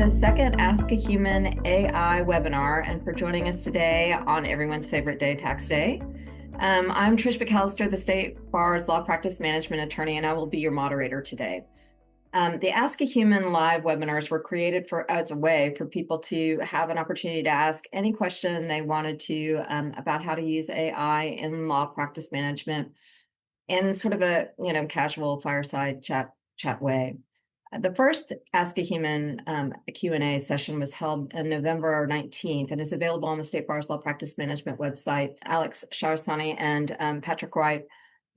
the second Ask a Human AI webinar and for joining us today on everyone's favorite day, Tax Day. I'm Trish McAllister, the State Bar's Law Practice Management Attorney, and I will be your moderator today. The Ask a Human live webinars were created as a way for people to have an opportunity to ask any question they wanted to about how to use AI in law practice management in sort of a casual fireside chat way. The first Ask a Human Q&A session was held on November 19th and is available on the State Bar's Law Practice Management website. Alex Shahrestani and Patrick Wright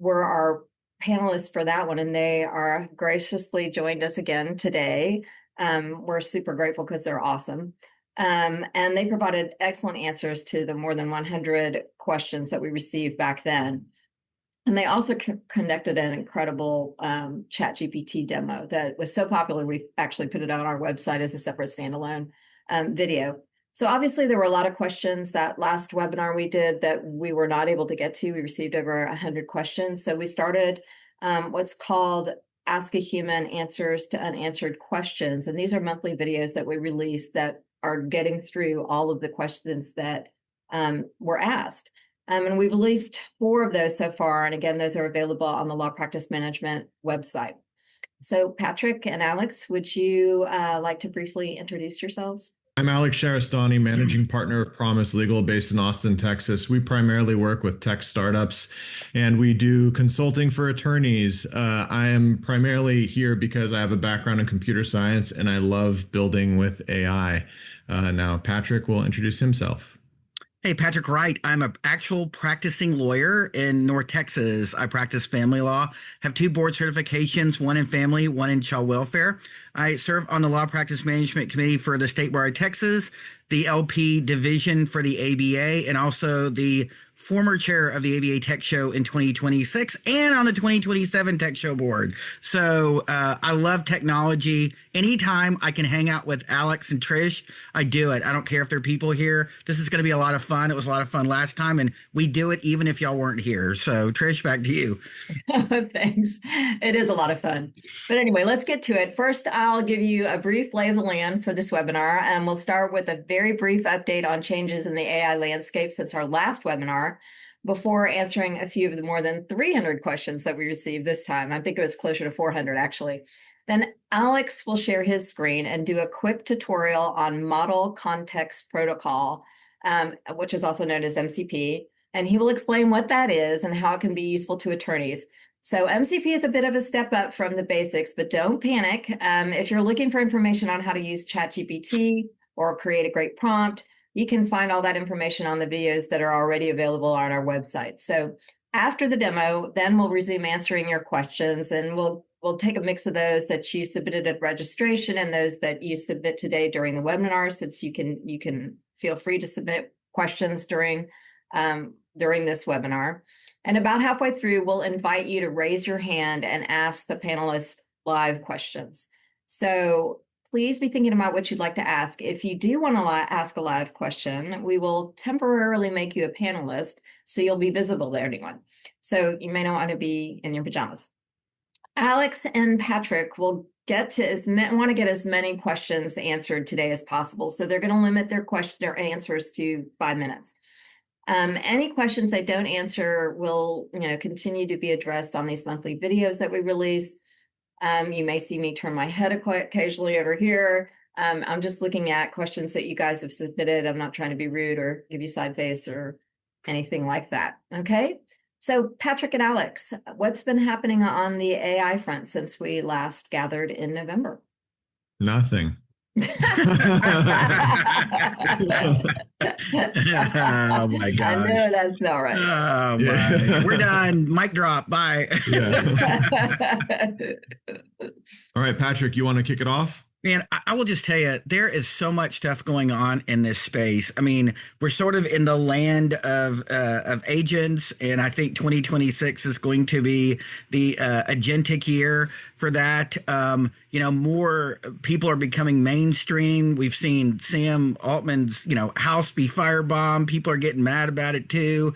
were our panelists for that one, and they are graciously joined us again today. We're super grateful because they're awesome. And they provided excellent answers to the more than 100 questions that we received back then. And they also conducted an incredible ChatGPT demo that was so popular, we actually put it on our website as a separate standalone video. So obviously there were a lot of questions that last webinar we did that we were not able to get to. We received over 100 questions. So we started what's called Ask a Human Answers to Unanswered Questions. And these are monthly videos that we release that are getting through all of the questions that were asked. And we've released 4 of those so far. And again, those are available on the Law Practice Management website. So Patrick and Alex, would you like to briefly introduce yourselves? I'm Alex Shahrestani, managing partner of Promise Legal based in Austin, Texas. We primarily work with tech startups and we do consulting for attorneys. I am primarily here because I have a background in computer science and I love building with AI. Now Patrick will introduce himself. Hey, Patrick Wright. I'm an actual practicing lawyer in North Texas. I practice family law, have 2 board certifications, one in family, one in child welfare. I serve on the Law Practice Management Committee for the State Bar of Texas, the LP division for the ABA, and also the former chair of the ABA Tech Show in 2026 and on the 2027 Tech Show board. So I love technology. Anytime I can hang out with Alex and Trish, I do it. I don't care if there are people here. This is going to be a lot of fun. It was a lot of fun last time, and we do it even if y'all weren't here. So Trish, back to you. Thanks. It is a lot of fun. But anyway, let's get to it. First, I'll give you a brief lay of the land for this webinar, and we'll start with a very brief update on changes in the AI landscape since our last webinar, before answering a few of the more than 300 questions that we received this time. I think it was closer to 400, actually. Then Alex will share his screen and do a quick tutorial on Model Context Protocol, which is also known as MCP. And he will explain what that is and how it can be useful to attorneys. So MCP is a bit of a step up from the basics, but don't panic. If you're looking for information on how to use ChatGPT or create a great prompt, you can find all that information on the videos that are already available on our website. So after the demo, then we'll resume answering your questions, and we'll take a mix of those that you submitted at registration and those that you submit today during the webinar, since you can feel free to submit questions during this webinar. And about halfway through, we'll invite you to raise your hand and ask the panelists live questions. So please be thinking about what you'd like to ask. If you do want to ask a live question, we will temporarily make you a panelist, so you'll be visible to anyone. So you may not want to be in your pajamas. Alex and Patrick will want to get as many questions answered today as possible. So they're going to limit their answers to 5 minutes. Any questions they don't answer will continue to be addressed on these monthly videos that we release. You may see me turn my head occasionally over here. I'm just looking at questions that you guys have submitted. I'm not trying to be rude or give you side face or anything like that. Okay. So Patrick and Alex, what's been happening on the AI front since we last gathered in November? Nothing. Oh my God. I know that's not right. Oh my. We're done. Mic drop. Bye. All right, Patrick, you want to kick it off? Man, I will just tell you, there is so much stuff going on in this space. I mean, we're sort of in the land of agents, and I think 2026 is going to be the agentic year for that. more people are becoming mainstream. We've seen Sam Altman's, house be firebombed. People are getting mad about it too.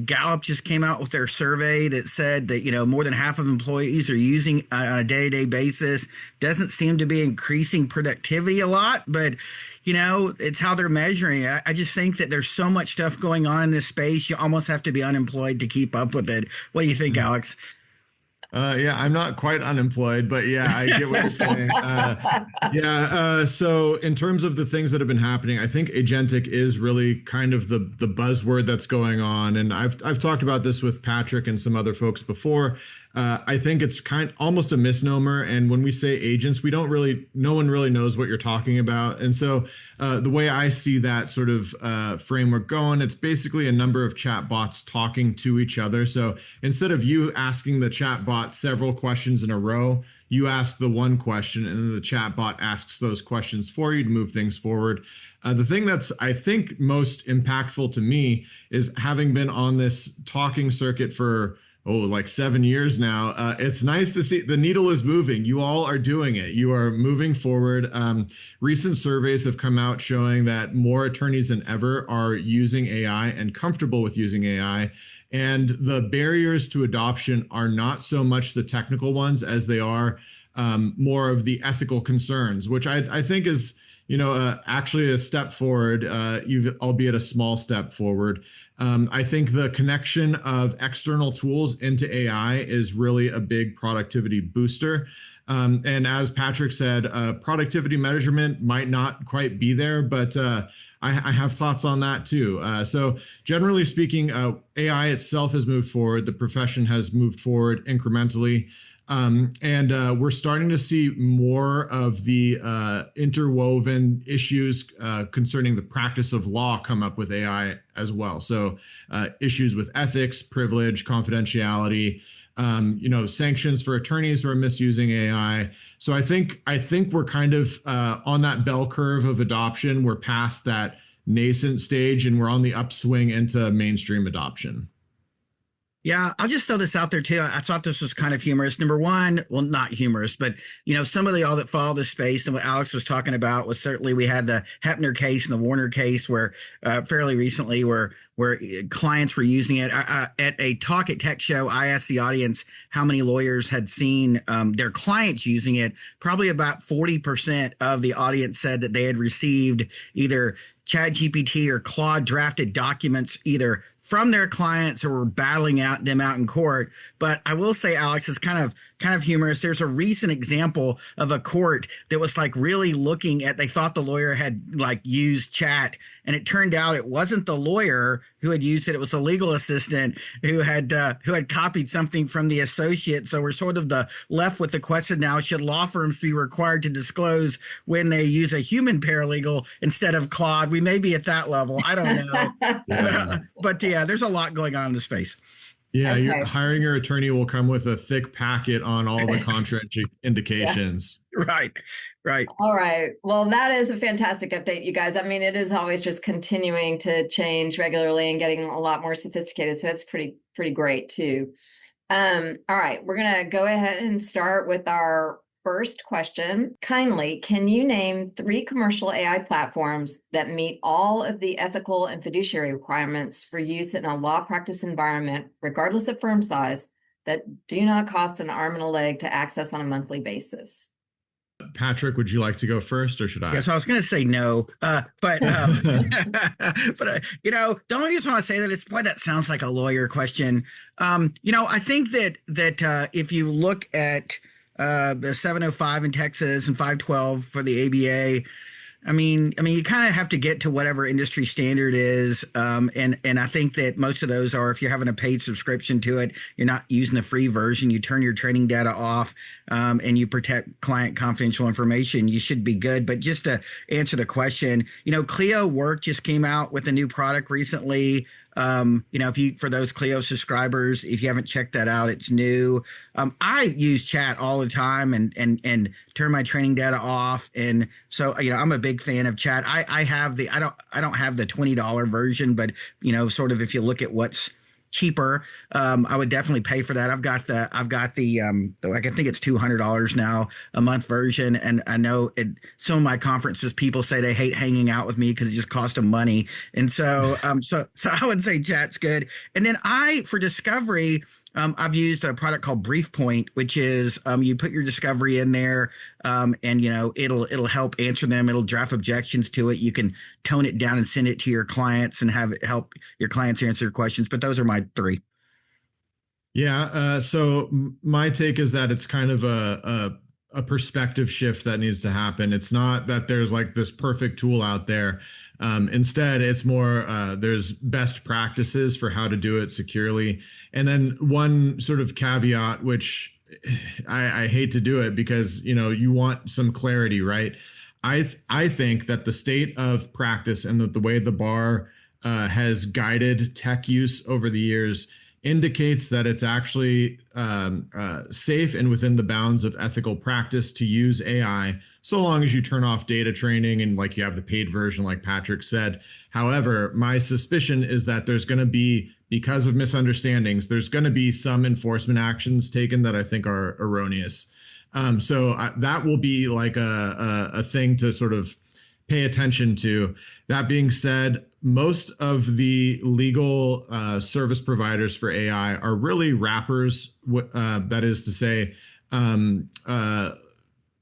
Gallup just came out with their survey that said that, more than half of employees are using on a day-to-day basis. Doesn't seem to be increasing productivity a lot, but it's how they're measuring it. I just think that there's so much stuff going on in this space. You almost have to be unemployed to keep up with it. What do you think, Alex? Yeah, I'm not quite unemployed, but yeah, I get what you're saying. So in terms of the things that have been happening, I think agentic is really kind of the buzzword that's going on. And I've talked about this with Patrick and some other folks before. I think it's almost a misnomer. And when we say agents, no one really knows what you're talking about. And so the way I see that sort of framework going, it's basically a number of chat bots talking to each other. So instead of you asking the chat bot several questions in a row, you ask the one question and then the chat bot asks those questions for you to move things forward. The thing that's, I think, most impactful to me is having been on this talking circuit for like 7 years now. It's nice to see the needle is moving. You all are doing it. You are moving forward. Recent surveys have come out showing that more attorneys than ever are using AI and comfortable with using AI. And the barriers to adoption are not so much the technical ones as they are more of the ethical concerns, which I think is actually a step forward, albeit a small step forward. I think the connection of external tools into AI is really a big productivity booster. And as Patrick said, productivity measurement might not quite be there, but I have thoughts on that too. So generally speaking, AI itself has moved forward. The profession has moved forward incrementally. And we're starting to see more of the interwoven issues concerning the practice of law come up with AI as well. So issues with ethics, privilege, confidentiality, sanctions for attorneys who are misusing AI. So I think we're kind of on that bell curve of adoption. We're past that nascent stage and we're on the upswing into mainstream adoption. Yeah, I'll just throw this out there too. I thought this was kind of humorous. Number one, well, not humorous, but some of y'all that follow this space and what Alex was talking about was certainly we had the Hepner case and the Warner case where fairly recently where clients were using it. At a talk at Tech Show, I asked the audience how many lawyers had seen their clients using it. Probably about 40% of the audience said that they had received either ChatGPT or Claude drafted documents either from their clients or were battling them out in court. But I will say, Alex, it's kind of humorous. There's a recent example of a court that was like really looking at, they thought the lawyer had like used chat, and it turned out it wasn't the lawyer who had used it. It was a legal assistant who had copied something from the associate. So we're sort of left with the question now, should law firms be required to disclose when they use a human paralegal instead of Claude? We may be at that level. I don't know. But yeah, there's a lot going on in the space. Yeah, okay. Hiring your attorney will come with a thick packet on all the contraindications. Yeah. Right. All right. Well, that is a fantastic update, you guys. I mean, it is always just continuing to change regularly and getting a lot more sophisticated. So it's pretty great too. All right, we're going to go ahead and start with our first question. Kindly, can you name 3 commercial AI platforms that meet all of the ethical and fiduciary requirements for use in a law practice environment, regardless of firm size, that do not cost an arm and a leg to access on a monthly basis? Patrick, would you like to go first or should I? Yes, I was going to say no, but don't you just want to say that that sounds like a lawyer question. I think that if you look at the 705 in Texas and 512 for the ABA. I mean, you kind of have to get to whatever industry standard is. And I think that most of those are, if you're having a paid subscription to it, you're not using the free version, you turn your training data off, and you protect client confidential information, you should be good. But just to answer the question, Clio Work just came out with a new product recently. For those Clio subscribers, if you haven't checked that out, it's new. I use chat all the time and turn my training data off. And so, I'm a big fan of chat. I don't have the $20 version, but sort of if you look at what's cheaper, I would definitely pay for that. I've got the like, I think it's $200 now a month version, and I know some of my conferences people say they hate hanging out with me because it just costs them money, and so I would say chat's good. And then for discovery, I've used a product called BriefPoint, which is you put your discovery in there, and it'll help answer them. It'll draft objections to it. You can tone it down and send it to your clients and have it help your clients answer your questions. But those are my three. Yeah. So my take is that it's kind of a perspective shift that needs to happen. It's not that there's like this perfect tool out there. Instead, it's more there's best practices for how to do it securely. And then one sort of caveat, which I hate to do it because, you want some clarity, right? I think that the state of practice and the way the bar has guided tech use over the years indicates that it's actually safe and within the bounds of ethical practice to use AI, so long as you turn off data training and like you have the paid version, like Patrick said. However, my suspicion is that there's going to be, because of misunderstandings, there's going to be some enforcement actions taken that I think are erroneous. That will be like a thing to sort of pay attention to. That being said, most of the legal service providers for AI are really wrappers. That is to say,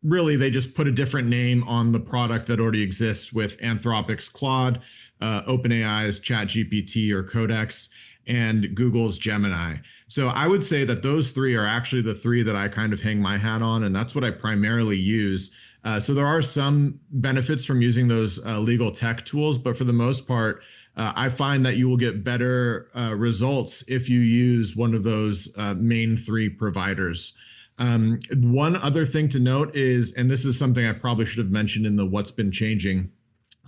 really, they just put a different name on the product that already exists with Anthropic's Claude, OpenAI's ChatGPT or Codex, and Google's Gemini. So I would say that those three are actually the three that I kind of hang my hat on, and that's what I primarily use. So there are some benefits from using those legal tech tools, but for the most part, I find that you will get better results if you use one of those main three providers. One other thing to note is, and this is something I probably should have mentioned in the what's been changing.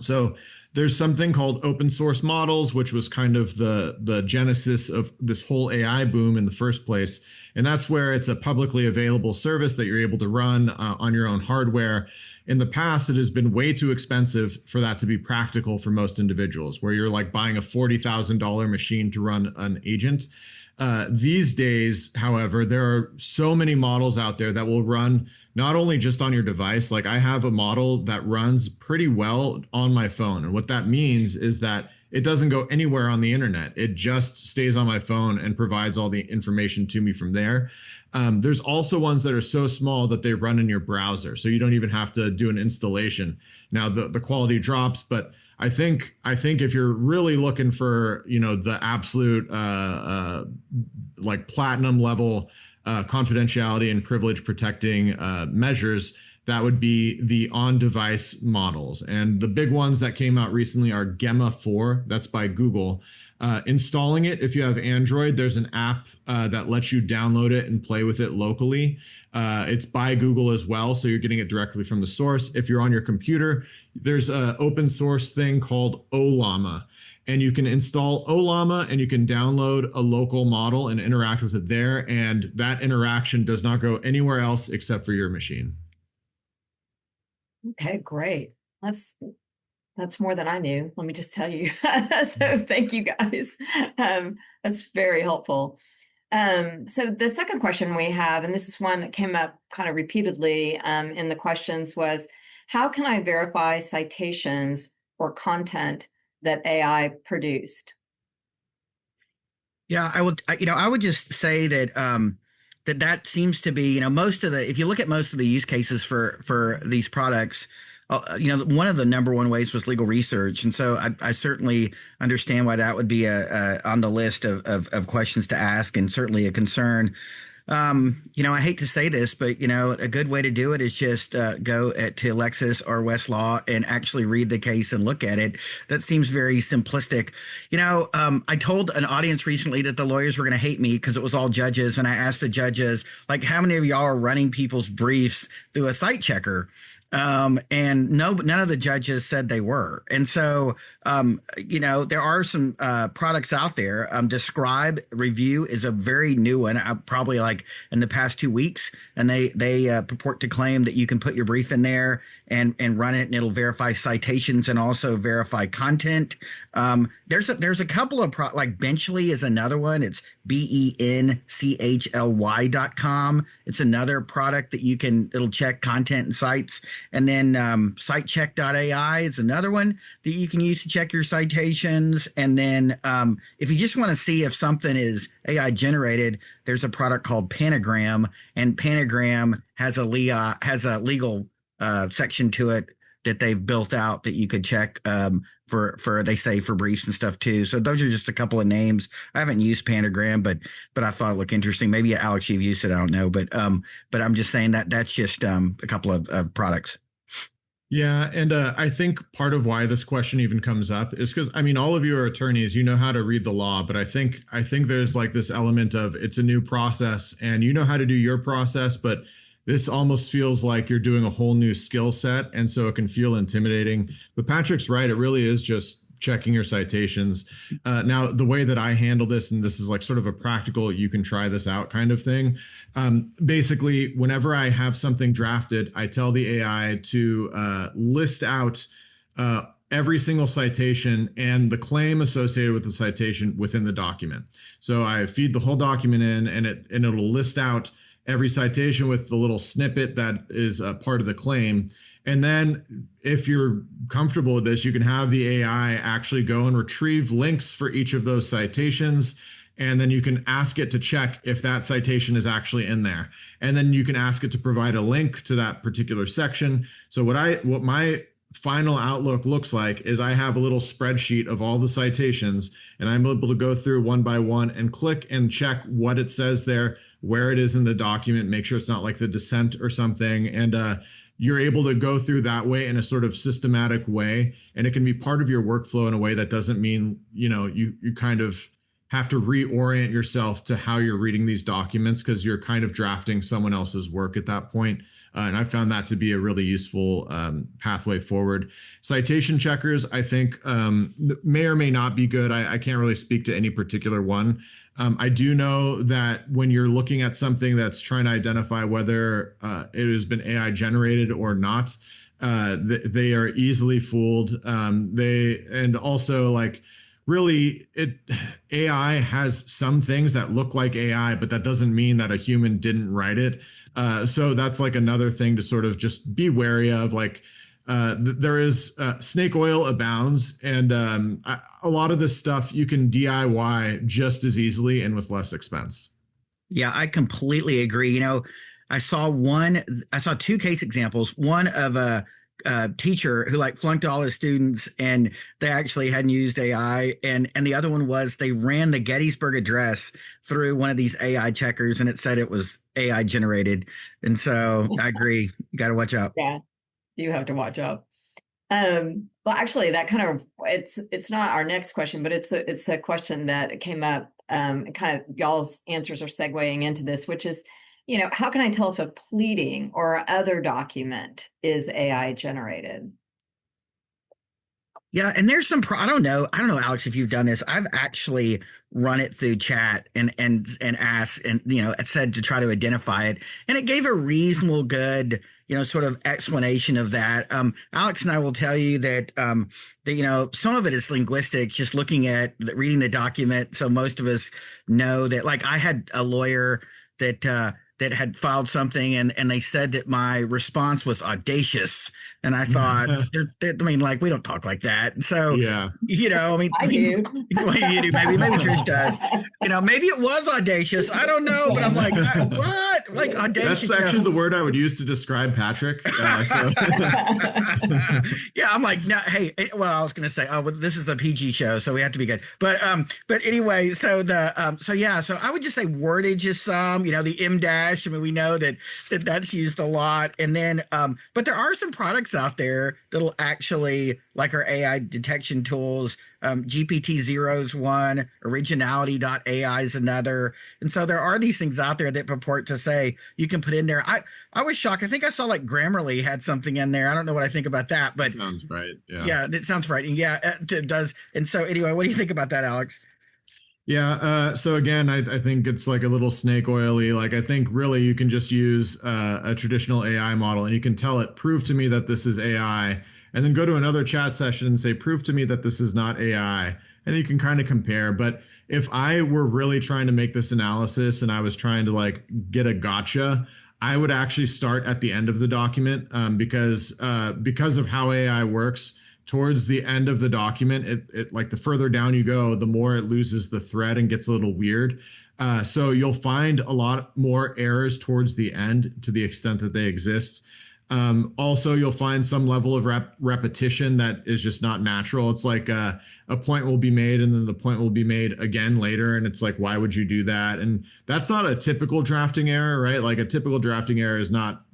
So there's something called open source models, which was kind of the genesis of this whole AI boom in the first place. And that's where it's a publicly available service that you're able to run on your own hardware. In the past, it has been way too expensive for that to be practical for most individuals, where you're like buying a $40,000 machine to run an agent. These days, however, there are so many models out there that will run not only just on your device. Like I have a model that runs pretty well on my phone. And what that means is that it doesn't go anywhere on the internet. It just stays on my phone and provides all the information to me from there. There's also ones that are so small that they run in your browser, so you don't even have to do an installation. Now the quality drops, but I think if you're really looking for, the absolute like platinum level confidentiality and privilege protecting measures, that would be the on-device models. And the big ones that came out recently are Gemma 4, that's by Google. Installing it, if you have Android, there's an app that lets you download it and play with it locally. It's by Google as well, so you're getting it directly from the source. If you're on your computer, there's an open source thing called Ollama. And you can install Ollama and you can download a local model and interact with it there. And that interaction does not go anywhere else except for your machine. Okay, great. That's more than I knew. Let me just tell you. So thank you guys. That's very helpful. So the second question we have, and this is one that came up kind of repeatedly in the questions, was how can I verify citations or content that AI produced? Yeah, I would just say that that seems to be, if you look at most of the use cases for these products, one of the number one ways was legal research. And so I certainly understand why that would be on the list of questions to ask, and certainly a concern. I hate to say this, but, a good way to do it is just go to Lexis or Westlaw and actually read the case and look at it. That seems very simplistic. I told an audience recently that the lawyers were going to hate me because it was all judges. And I asked the judges, like, how many of y'all are running people's briefs through a site checker? And none of the judges said they were. And so, there are some products out there. Describe Review is a very new one, probably like in the past 2 weeks, and they purport to claim that you can put your brief in there and run it, and it'll verify citations and also verify content. There's a couple of like Benchly is another one. It's BENCHLY.com. It's another product that it'll check content and sites. And then SiteCheck.ai is another one that you can use to check your citations. And then if you just want to see if something is AI generated, there's a product called Panagram, and Panagram has a legal section to it that they've built out that you could check for they say for briefs and stuff too. So those are just a couple of names. I haven't used Panagram, but I thought it looked interesting. Maybe Alex, you've used it. I don't know, but I'm just saying that's just a couple of products. Yeah, and I think part of why this question even comes up is because, I mean, all of you are attorneys, you know how to read the law, but I think there's like this element of it's a new process and you know how to do your process, but this almost feels like you're doing a whole new skill set, and so it can feel intimidating. But Patrick's right, it really is just checking your citations. Now, the way that I handle this, and this is like sort of a practical, you can try this out kind of thing. Basically, whenever I have something drafted, I tell the AI to list out every single citation and the claim associated with the citation within the document. So I feed the whole document in, and it'll list out every citation with the little snippet that is a part of the claim. And then if you're comfortable with this, you can have the AI actually go and retrieve links for each of those citations. And then you can ask it to check if that citation is actually in there. And then you can ask it to provide a link to that particular section. So what my final outlook looks like is I have a little spreadsheet of all the citations, and I'm able to go through one by one and click and check what it says there, where it is in the document, make sure it's not like the dissent or something. And you're able to go through that way in a sort of systematic way. And it can be part of your workflow in a way that doesn't mean, you kind of have to reorient yourself to how you're reading these documents, because you're kind of drafting someone else's work at that point. And I found that to be a really useful pathway forward. Citation checkers, I think, may or may not be good. I can't really speak to any particular one. I do know that when you're looking at something that's trying to identify whether it has been AI generated or not, they are easily fooled. And also like really AI has some things that look like AI, but that doesn't mean that a human didn't write it. So that's like another thing to sort of just be wary of. Like there is snake oil abounds, and a lot of this stuff you can DIY just as easily and with less expense. Yeah, I completely agree. I saw two case examples. One of a teacher who like flunked all his students, and they actually hadn't used AI, and the other one was they ran the Gettysburg Address through one of these AI checkers, and it said it was AI generated. And so I agree, you got to watch out. Yeah, you have to watch out. Well, actually, that kind of it's not our next question, but it's a question that came up. Kind of y'all's answers are segueing into this, which is, how can I tell if a pleading or other document is AI generated? Yeah, and there's some I don't know, Alex, if you've done this. I've actually run it through chat and asked, and it said to try to identify it, and it gave a reasonable good sort of explanation of that. Alex and I will tell you that some of it is linguistic, just looking at reading the document. So most of us know that. Like I had a lawyer that had filed something, and they said that my response was audacious, and I thought, we don't talk like that. So I do. You do, maybe Trish does. Maybe it was audacious. I don't know, but I'm like, what? Like audacious? That's actually the word I would use to describe Patrick. Yeah, I'm like, no, hey. Well, I was going to say, this is a PG show, so we have to be good. But anyway, so so I would just say wordage is some. The M dash. I mean, we know that's used a lot. And then, but there are some products out there that'll actually like our AI detection tools. GPT-0 is one, originality.ai is another. And so there are these things out there that purport to say you can put in there. I was shocked. I think I saw like Grammarly had something in there. I don't know what I think about that, but sounds right. yeah, it sounds frightening. Yeah, it does. And so anyway, what do you think about that, Alex? Yeah. So again, I think it's like a little snake oily. Like, I think really you can just use a traditional AI model and you can tell it, prove to me that this is AI, and then go to another chat session and say, prove to me that this is not AI. And you can kind of compare. But if I were really trying to make this analysis and I was trying to like get a gotcha, I would actually start at the end of the document, because of how AI works. Towards the end of the document, it like the further down you go, the more it loses the thread and gets a little weird. So you'll find a lot more errors towards the end to the extent that they exist. Also, you'll find some level of repetition that is just not natural. It's like a point will be made and then the point will be made again later. And it's like, why would you do that? And that's not a typical drafting error, right? Like a typical drafting error is not,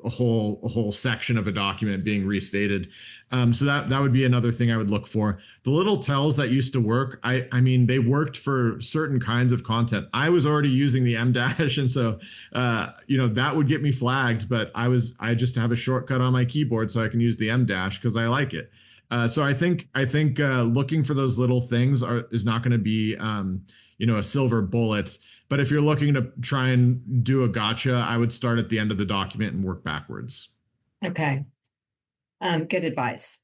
a whole section of a document being restated. So that would be another thing I would look for. The little tells that used to work, I mean, they worked for certain kinds of content. I was already using the M dash, and so that would get me flagged. But I just have a shortcut on my keyboard so I can use the M dash because I like it. So I think looking for those little things is not going to be a silver bullet. But if you're looking to try and do a gotcha, I would start at the end of the document and work backwards. Okay. Good advice.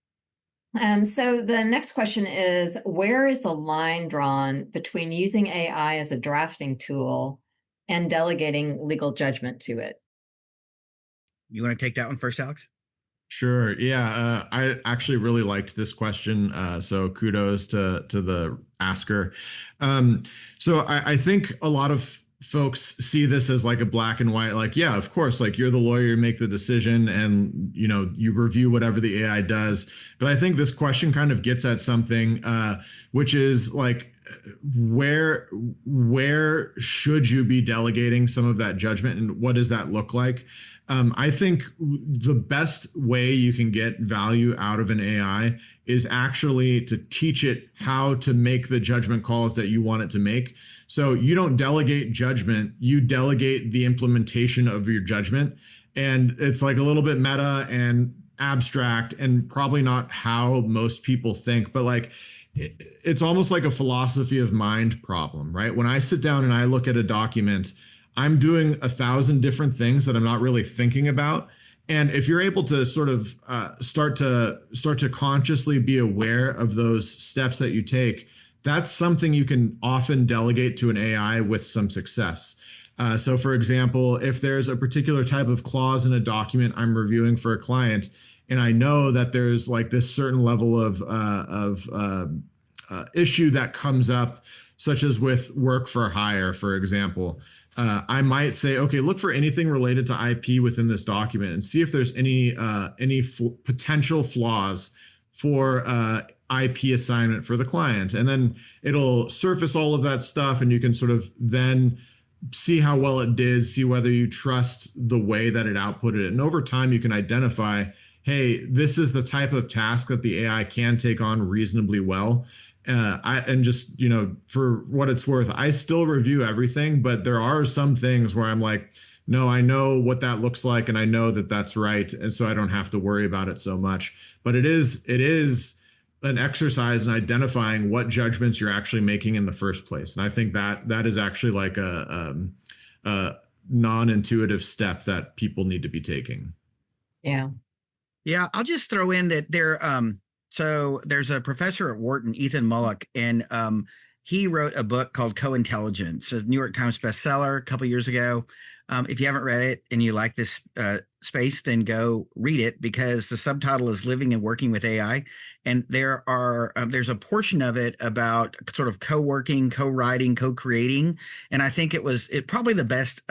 So the next question is, where is the line drawn between using AI as a drafting tool and delegating legal judgment to it? You want to take that one first, Alex? Sure. Yeah. I actually really liked this question. So kudos to the asker. So I think a lot of folks see this as like a black and white, like, yeah, of course, like you're the lawyer, you make the decision and, you review whatever the AI does. But I think this question kind of gets at something, which is like, where should you be delegating some of that judgment and what does that look like? I think the best way you can get value out of an AI is actually to teach it how to make the judgment calls that you want it to make. So you don't delegate judgment, you delegate the implementation of your judgment. And it's like a little bit meta and abstract and probably not how most people think, but like it's almost like a philosophy of mind problem, right? When I sit down and I look at a document, I'm doing 1,000 different things that I'm not really thinking about. And if you're able to sort of start to consciously be aware of those steps that you take, that's something you can often delegate to an AI with some success. So for example, if there's a particular type of clause in a document I'm reviewing for a client, and I know that there's like this certain level of issue that comes up, such as with work for hire, for example, I might say, okay, look for anything related to IP within this document and see if there's any potential flaws for IP assignment for the client. And then it'll surface all of that stuff and you can sort of then see how well it did, see whether you trust the way that it outputted it. And over time, you can identify, hey, this is the type of task that the AI can take on reasonably well. For what it's worth, I still review everything, but there are some things where I'm like, no, I know what that looks like, and I know that that's right, and so I don't have to worry about it so much. But it is an exercise in identifying what judgments you're actually making in the first place, and I think that is actually like a non-intuitive step that people need to be taking. Yeah, I'll just throw in that so there's a professor at Wharton, Ethan Mullock, and he wrote a book called Co-Intelligence, a New York Times bestseller a couple years ago. If you haven't read it and you like this space, then go read it, because the subtitle is Living and Working with AI. And there's a portion of it about sort of co-working, co-writing, co-creating. And I think it probably the best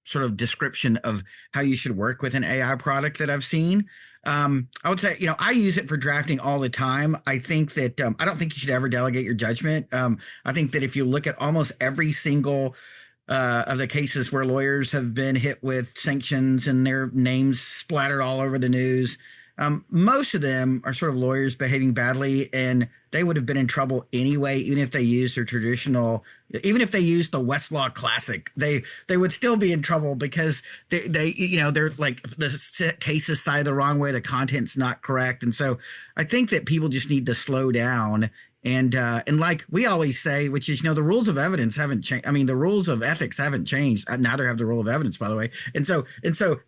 sort of description of how you should work with an AI product that I've seen. I would say, I use it for drafting all the time. I think that I don't think you should ever delegate your judgment. I think that if you look at almost every single of the cases where lawyers have been hit with sanctions and their names splattered all over the news, Most of them are sort of lawyers behaving badly, and they would have been in trouble anyway, even if they used their traditional, even if they used the Westlaw Classic, they would still be in trouble because they're like the case is cited the wrong way, the content's not correct, and so I think that people just need to slow down. And like we always say, which is, the rules of evidence haven't changed. I mean, the rules of ethics haven't changed. Neither have the rule of evidence, by the way. And so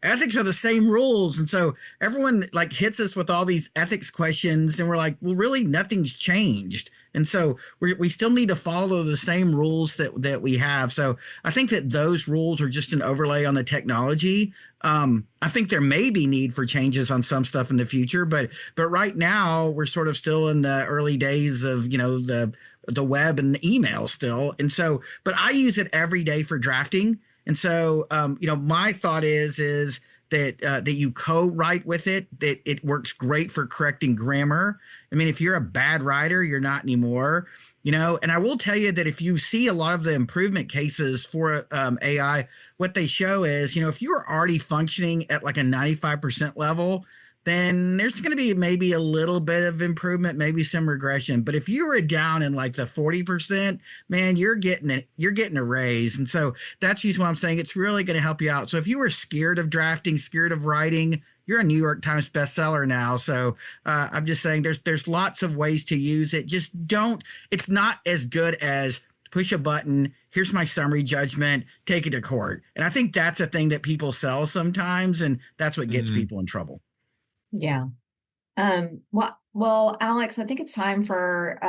ethics are the same rules. And so everyone like hits us with all these ethics questions, and we're like, well, really, nothing's changed. And so we still need to follow the same rules that we have. So I think that those rules are just an overlay on the technology. I think there may be need for changes on some stuff in the future, but right now we're sort of still in the early days of, the web and email still. And so, but I use it every day for drafting. And so, my thought is that you co-write with it, that it works great for correcting grammar. I mean, if you're a bad writer, you're not anymore, and I will tell you that if you see a lot of the improvement cases for AI, what they show is, if you're already functioning at like a 95% level, then there's going to be maybe a little bit of improvement, maybe some regression. But if you were down in like the 40%, man, you're getting a raise. And so that's usually what I'm saying. It's really going to help you out. So if you were scared of drafting, scared of writing, you're a New York Times bestseller now. So I'm just saying there's lots of ways to use it. Just don't. It's not as good as push a button. Here's my summary judgment. Take it to court. And I think that's a thing that people sell sometimes, and that's what gets people in trouble. Yeah. Well, Alex, I think it's time for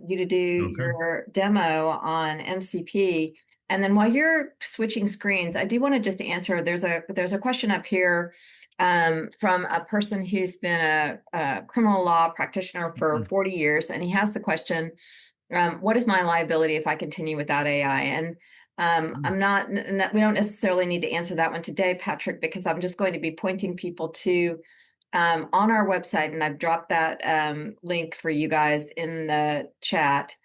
you to do your demo on MCP. And then while you're switching screens, I do want to just answer, there's a question up here from a person who's been a criminal law practitioner for 40 years. And he has the question, what is my liability if I continue without AI? And we don't necessarily need to answer that one today, Patrick, because I'm just going to be pointing people to on our website, and I've dropped that link for you guys in the chat.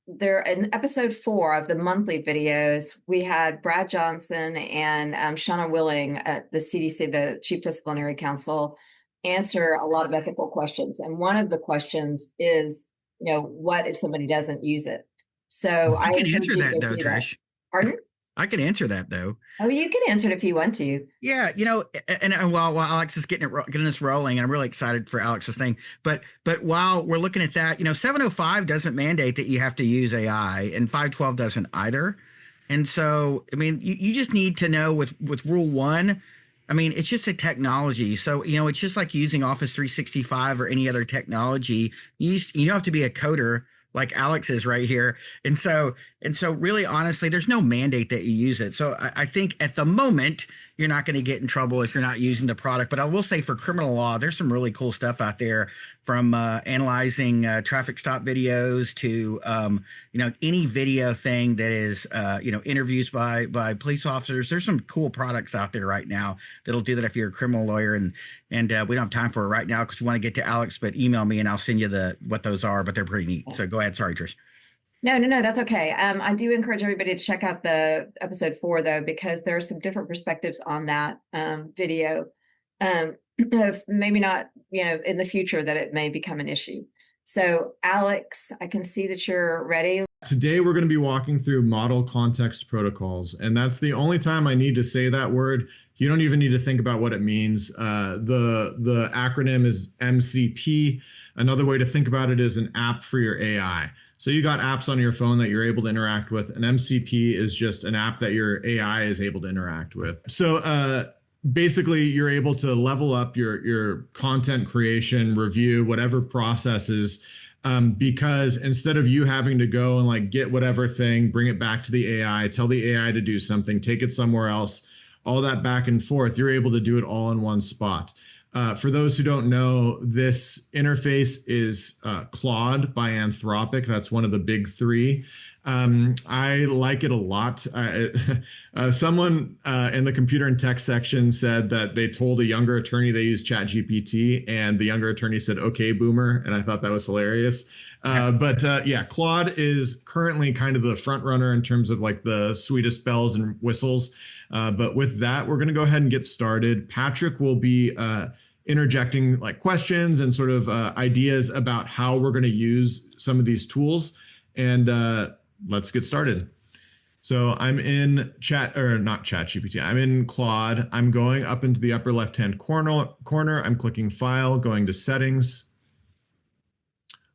There in episode 4 of the monthly videos, we had Brad Johnson and Shauna Willing at the CDC, the Chief Disciplinary Counsel, answer a lot of ethical questions. And one of the questions is, what if somebody doesn't use it? So I can answer that though, Trish. Pardon? I can answer that though. Oh, you can answer it if you want to. Yeah, and while Alex is getting us rolling, I'm really excited for Alex's thing. But while we're looking at that, 705 doesn't mandate that you have to use AI, and 512 doesn't either. And so, I mean, you just need to know with Rule 1. I mean, it's just a technology. So, it's just like using Office 365 or any other technology. You don't have to be a coder like Alex is right here. And so really, honestly, there's no mandate that you use it. So I think at the moment, you're not going to get in trouble if you're not using the product. But I will say for criminal law, there's some really cool stuff out there, from analyzing traffic stop videos to, any video thing that is, interviews by police officers. There's some cool products out there right now that'll do that if you're a criminal lawyer. And we don't have time for it right now because we want to get to Alex, but email me and I'll send you what those are, but they're pretty neat. So go ahead. Sorry, Trish. No, that's okay. I do encourage everybody to check out the episode 4, though, because there are some different perspectives on that video. Maybe not, in the future that it may become an issue. So, Alex, I can see that you're ready. Today, we're going to be walking through model context protocols, and that's the only time I need to say that word. You don't even need to think about what it means. The acronym is MCP. Another way to think about it is an app for your AI. So you got apps on your phone that you're able to interact with. An MCP is just an app that your AI is able to interact with. So basically, you're able to level up your content creation, review, whatever processes, because instead of you having to go and like get whatever thing, bring it back to the AI, tell the AI to do something, take it somewhere else, all that back and forth, you're able to do it all in one spot. For those who don't know, this interface is Claude by Anthropic. That's one of the big 3. I like it a lot. Someone in the computer and tech section said that they told a younger attorney they used ChatGPT, and the younger attorney said, "Okay, boomer," and I thought that was hilarious. Yeah, Claude is currently kind of the front runner in terms of like the sweetest bells and whistles. But with that, we're going to go ahead and get started. Patrick will be interjecting like questions and sort of ideas about how we're going to use some of these tools. And let's get started. So I'm in chat, or not chat GPT. I'm in Claude. I'm going up into the upper left-hand corner. I'm clicking File, going to Settings.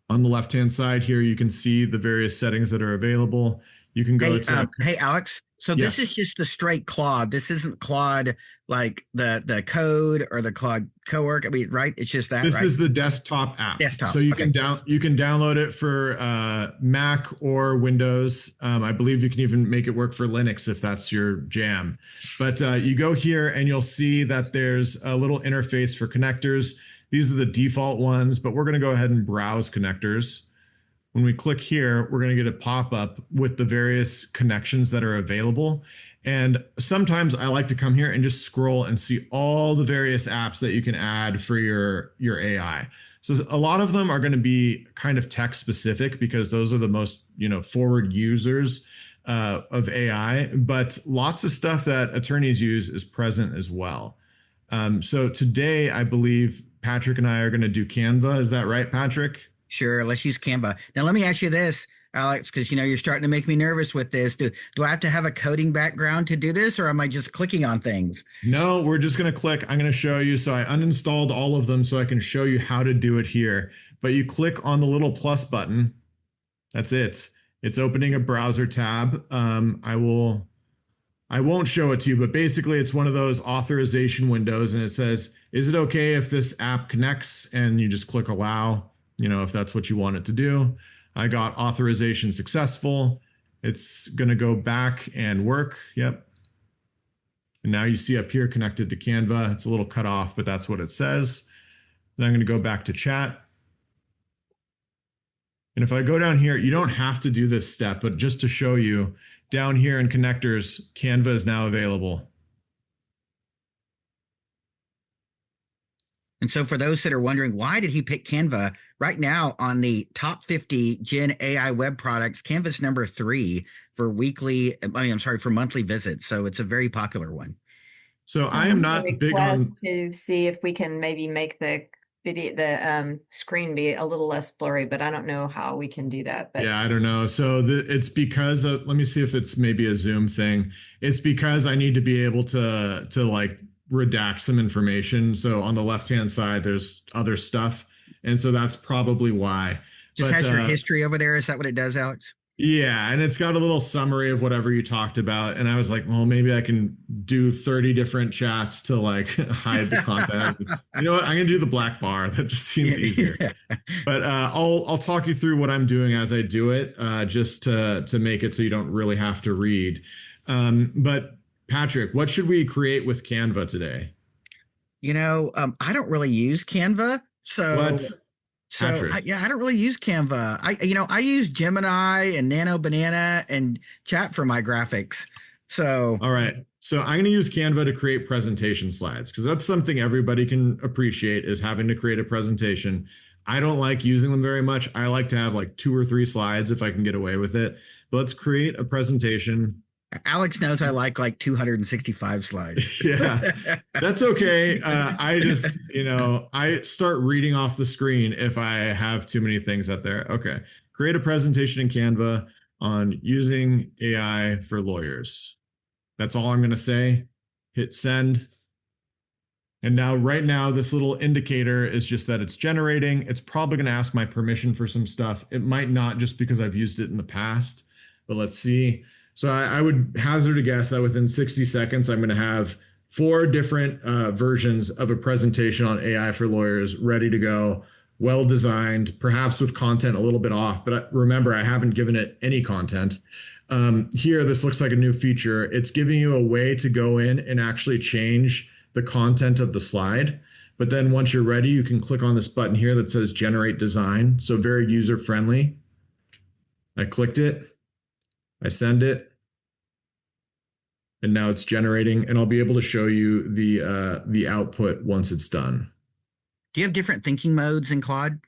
On the left-hand side here, you can see the various settings that are available. You can go to... Hey, Alex. So Yes. This is just the straight Claude. This isn't Claude like the code or the Claude Cowork. I mean, right? It's just that, This right? is the desktop app. Desktop. So you Okay. you can download it for Mac or Windows. I believe you can even make it work for Linux if that's your jam. But you go here and you'll see that there's a little interface for connectors. These are the default ones, but we're going to go ahead and browse connectors. When we click here, we're going to get a pop-up with the various connections that are available. And sometimes I like to come here and just scroll and see all the various apps that you can add for your AI. So a lot of them are going to be kind of text specific because those are the most, forward users of AI, but lots of stuff that attorneys use is present as well. So today, I believe Patrick and I are going to do Canva. Is that right, Patrick? Sure. Let's use Canva. Now, let me ask you this, Alex, because you're starting to make me nervous with this. Do I have to have a coding background to do this, or am I just clicking on things? No, we're just going to click. I'm going to show you. So I uninstalled all of them so I can show you how to do it here. But you click on the little plus button. That's it. It's opening a browser tab. I won't show it to you, but basically it's one of those authorization windows and it says, is it okay if this app connects? And you just click allow, if that's what you want it to do. I got authorization successful. It's going to go back and work. Yep. And now you see up here connected to Canva. It's a little cut off, but that's what it says. Then I'm going to go back to chat. And if I go down here, you don't have to do this step, but just to show you, down here in connectors, Canva is now available. And so for those that are wondering, why did he pick Canva? Right now on the top 50 Gen AI web products, Canva's number 3 for monthly visits. So it's a very popular one. So I am not big on... to see if we can maybe make the video, screen be a little less blurry, but I don't know how we can do that. But yeah, I don't know. So it's because of, let me see if it's maybe a Zoom thing. It's because I need to be able to like redact some information. So on the left-hand side, there's other stuff. And so that's probably why. Just has your history over there. Is that what it does, Alex? Yeah, and it's got a little summary of whatever you talked about. And I was like, well, maybe I can do 30 different chats to like hide the content. You know what? I'm gonna do the black bar. That just seems easier. But I'll talk you through what I'm doing as I do it, just to make it so you don't really have to read. But Patrick, what should we create with Canva today? I don't really use Canva, so. What? So I don't really use Canva. I use Gemini and Nano Banana and Chat for my graphics. So all right. So I'm going to use Canva to create presentation slides because that's something everybody can appreciate is having to create a presentation. I don't like using them very much. I like to have like 2 or 3 slides if I can get away with it. But let's create a presentation. Alex knows I like 265 slides. Yeah, that's okay. I just, I start reading off the screen if I have too many things up there. Okay. Create a presentation in Canva on using AI for lawyers. That's all I'm going to say. Hit send. And now, right now, this little indicator is just that it's generating. It's probably going to ask my permission for some stuff. It might not just because I've used it in the past, but let's see. So I would hazard a guess that within 60 seconds, I'm going to have 4 different versions of a presentation on AI for lawyers ready to go, well designed, perhaps with content a little bit off. But remember, I haven't given it any content. Here, this looks like a new feature. It's giving you a way to go in and actually change the content of the slide. But then once you're ready, you can click on this button here that says Generate Design. So very user friendly. I clicked it. I send it, and now it's generating, and I'll be able to show you the output once it's done. Do you have different thinking modes in Claude?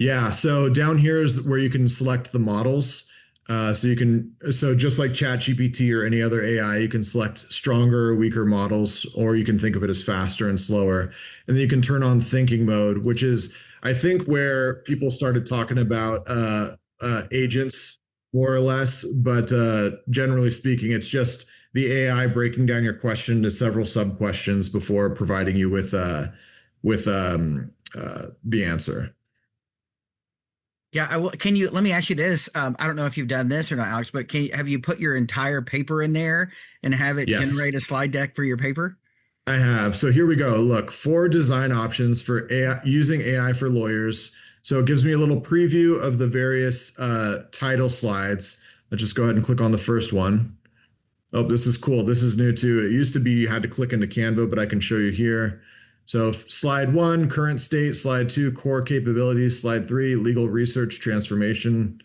Yeah, so down here is where you can select the models. So just like ChatGPT or any other AI, you can select stronger or weaker models, or you can think of it as faster and slower. And then you can turn on thinking mode, which is, I think, where people started talking about agents more or less. But generally speaking, it's just the AI breaking down your question into several sub questions before providing you with the answer. Yeah, can you let me ask you this? I don't know if you've done this or not, Alex, but have you put your entire paper in there and have it Yes. generate a slide deck for your paper? I have. So here we go. Look, 4 design options for AI, using AI for lawyers. So it gives me a little preview of the various title slides. Let's just go ahead and click on the first one. Oh, this is cool. This is new too. It used to be you had to click into Canva, but I can show you here. So slide 1, current state. Slide 2, core capabilities. Slide 3, legal research transformation,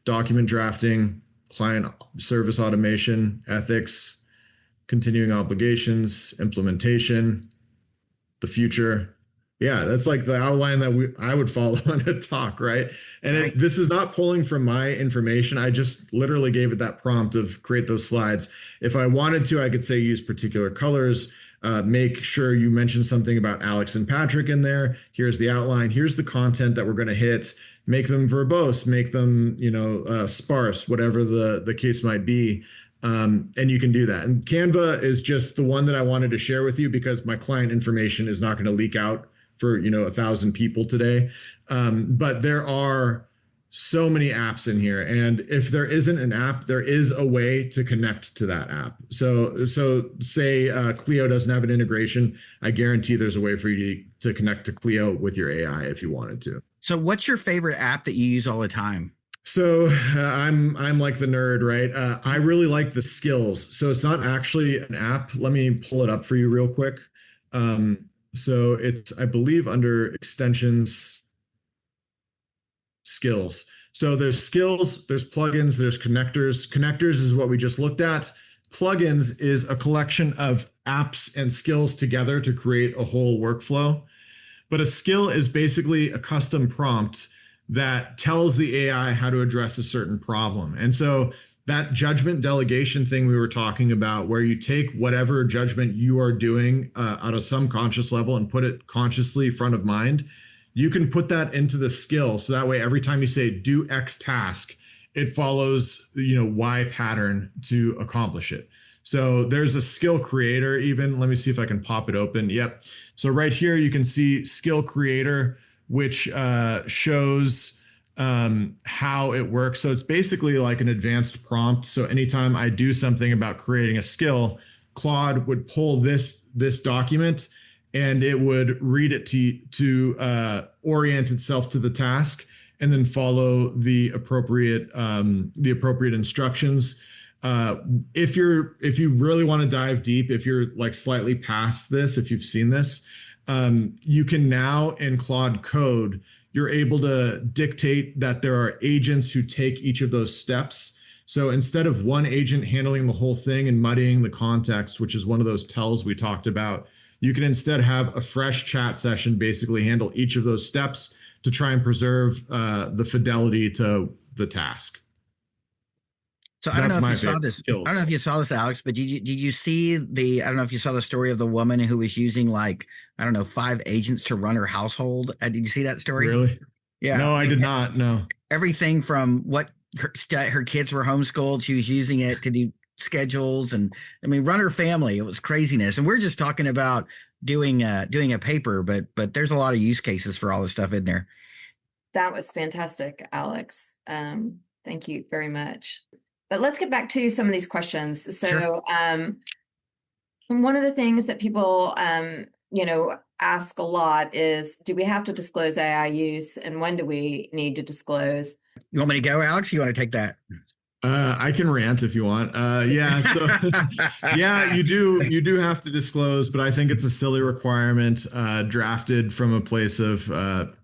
document drafting, client service automation, ethics, continuing obligations, implementation, the future. Yeah, that's like the outline that I would follow on a talk, right? And Right. this is not pulling from my information. I just literally gave it that prompt of create those slides. If I wanted to, I could say use particular colors. Make sure you mention something about Alex and Patrick in there. Here's the outline. Here's the content that we're going to hit. Make them verbose. Make them, sparse, whatever the case might be. And you can do that. And Canva is just the one that I wanted to share with you because my client information is not going to leak out for 1,000 people today. But there are so many apps in here, and if there isn't an app, there is a way to connect to that app. So say Clio doesn't have an integration, I guarantee there's a way for you to connect to Clio with your AI if you wanted to. So what's your favorite app that you use all the time? So I'm like the nerd, right? I really like the skills. So it's not actually an app. Let me pull it up for you real quick. So it's, I believe, under extensions, skills. So there's skills, there's plugins, there's connectors. Connectors is what we just looked at. Plugins is a collection of apps and skills together to create a whole workflow. But a skill is basically a custom prompt that tells the AI how to address a certain problem. And so that judgment delegation thing we were talking about, where you take whatever judgment you are doing at a some conscious level and put it consciously front of mind, you can put that into the skill. So that way, every time you say do X task, it follows, Y pattern to accomplish it. So there's a skill creator even. Let me see if I can pop it open. Yep. So right here, you can see skill creator, which shows how it works. So it's basically like an advanced prompt. So anytime I do something about creating a skill, Claude would pull this document and it would read it to orient itself to the task and then follow the appropriate instructions. If you really want to dive deep, if you're like slightly past this, if you've seen this, you can now in Claude Code, you're able to dictate that there are agents who take each of those steps. So instead of one agent handling the whole thing and muddying the context, which is one of those tells we talked about, you can instead have a fresh chat session basically handle each of those steps to try and preserve the fidelity to the task. So I don't know if you saw this. Skills. I don't know if you saw this, Alex, but did you see I don't know if you saw the story of the woman who was using 5 agents to run her household. Did you see that story? Really? Yeah. No, I did not. No. Everything from what her kids were homeschooled, she was using it to do schedules and run her family. It was craziness. And we're just talking about doing a paper, but there's a lot of use cases for all this stuff in there. That was fantastic, Alex. Thank you very much. But let's get back to some of these questions. So Sure. One of the things that people, ask a lot is, do we have to disclose AI use and when do we need to disclose? You want me to go, Alex? You want to take that? I can rant if you want. Yeah. So yeah, you do have to disclose, but I think it's a silly requirement drafted from a place of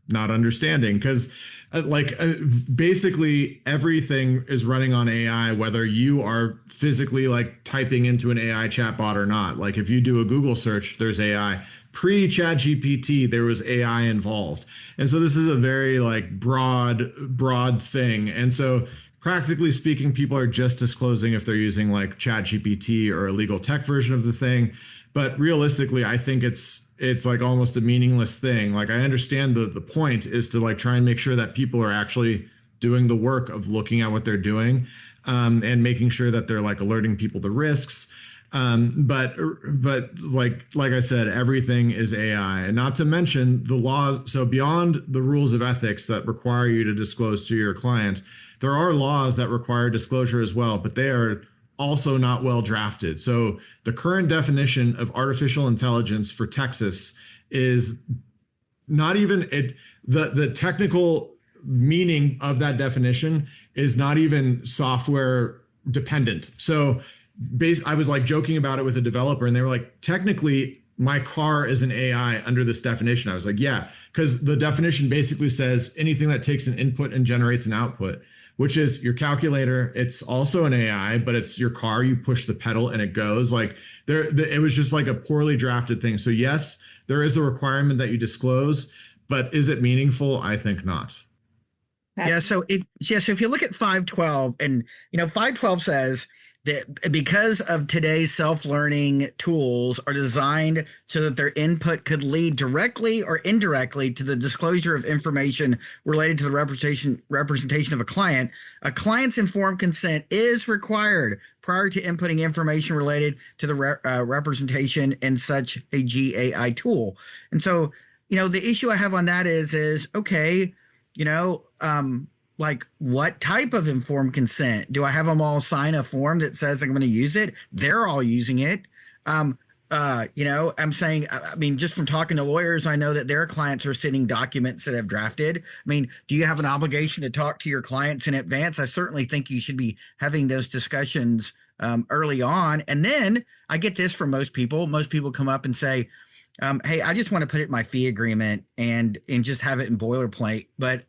not understanding, because Basically everything is running on AI, whether you are physically like typing into an AI chatbot or not. Like if you do a Google search, there's AI. Pre-ChatGPT, there was AI involved. And so this is a very like broad thing. And so practically speaking, people are just disclosing if they're using like ChatGPT or a legal tech version of the thing. But realistically, I think it's like almost a meaningless thing. Like I understand the point is to like try and make sure that people are actually doing the work of looking at what they're doing, and making sure that they're like alerting people to risks. But like I said, everything is AI, and not to mention the laws. So beyond the rules of ethics that require you to disclose to your client, there are laws that require disclosure as well, but they are also not well drafted. So the current definition of artificial intelligence for Texas is not even it. The technical meaning of that definition is not even software dependent. So I was like joking about it with a developer, and they were like, technically, my car is an AI under this definition. I was like, yeah, because the definition basically says anything that takes an input and generates an output, which is your calculator. It's also an AI, but it's your car. You push the pedal and it goes. Like it was just like a poorly drafted thing. So yes, there is a requirement that you disclose, but is it meaningful? I think not. Yeah. So if you look at 512, and 512 says that because of today's self-learning tools are designed so that their input could lead directly or indirectly to the disclosure of information related to the representation of a client's informed consent is required prior to inputting information related to the representation in such a GAI tool. And so, the issue I have on that is okay, like what type of informed consent? Do I have them all sign a form that says I'm going to use it? They're all using it. I'm saying, I mean, just from talking to lawyers, I know that their clients are sending documents that have drafted. I mean, do you have an obligation to talk to your clients in advance? I certainly think you should be having those discussions early on. And then I get this from most people. Most people come up and say, hey, I just want to put it in my fee agreement and just have it in boilerplate. But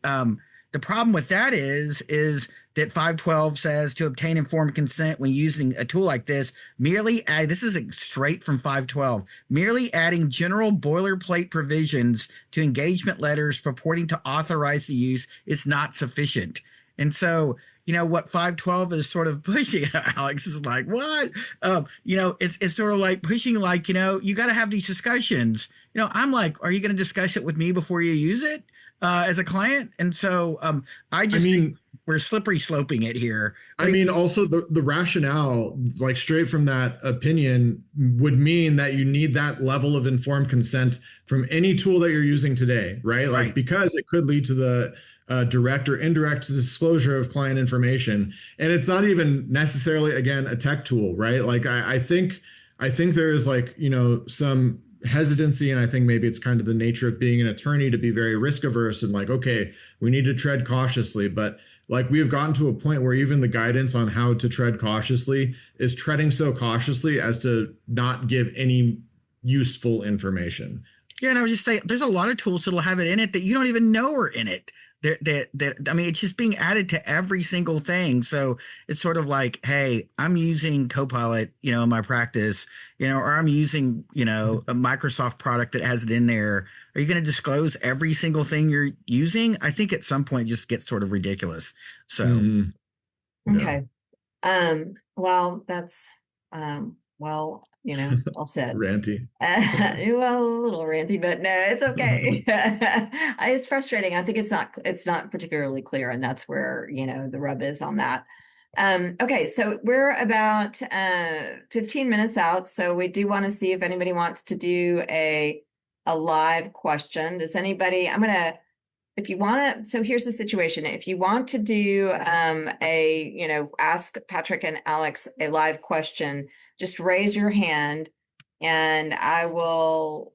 the problem with that is that 512 says to obtain informed consent when using a tool like this, this is straight from 512, merely adding general boilerplate provisions to engagement letters purporting to authorize the use is not sufficient. And so, what 512 is sort of pushing, Alex, is like, what? It's sort of like pushing, like, you got to have these discussions. I'm like, are you going to discuss it with me before you use it as a client? And so I think we're slippery sloping it here. Also the rationale, like straight from that opinion, would mean that you need that level of informed consent from any tool that you're using today, right? Like, Right. Because it could lead to the direct or indirect disclosure of client information. And it's not even necessarily, again, a tech tool, right? Like I think there is like, some hesitancy, and I think maybe it's kind of the nature of being an attorney to be very risk averse and like, okay, we need to tread cautiously. But like we have gotten to a point where even the guidance on how to tread cautiously is treading so cautiously as to not give any useful information. Yeah, and I was just saying, there's a lot of tools that'll have it in it that you don't even know are in it. It's just being added to every single thing. So it's sort of like, hey, I'm using Copilot, in my practice, or I'm using, a Microsoft product that has it in there. Are you going to disclose every single thing you're using? I think at some point it just gets sort of ridiculous. So, Mm-hmm. Okay. Well, that's, all said. Ranty. Well, a little ranty, but no, it's okay. It's frustrating. I think it's not particularly clear, and that's where, the rub is on that. Okay, so we're about 15 minutes out, so we do want to see if anybody wants to do a live question. Does anybody, if you want to, so here's the situation. If you want to do ask Patrick and Alex a live question, just raise your hand and I will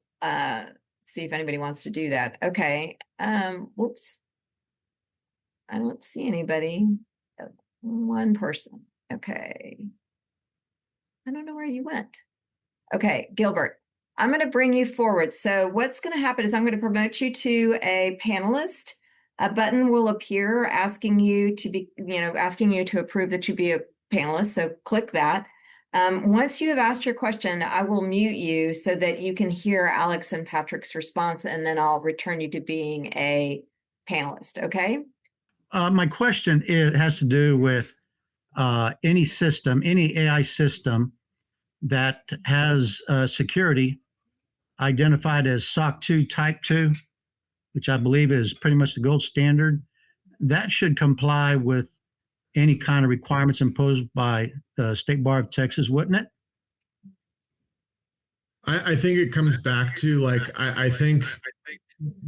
see if anybody wants to do that. Okay. Whoops. I don't see anybody. One person. Okay. I don't know where you went. Okay, Gilbert. I'm going to bring you forward. So what's going to happen is I'm going to promote you to a panelist. A button will appear asking you to be, asking you to approve that you be a panelist. So click that. Once you have asked your question, I will mute you so that you can hear Alex and Patrick's response, and then I'll return you to being a panelist. Okay? My question has to do with any system, any AI system that has security identified as SOC 2 Type 2, which I believe is pretty much the gold standard. That should comply with any kind of requirements imposed by the State Bar of Texas, wouldn't it? I think it comes back to I think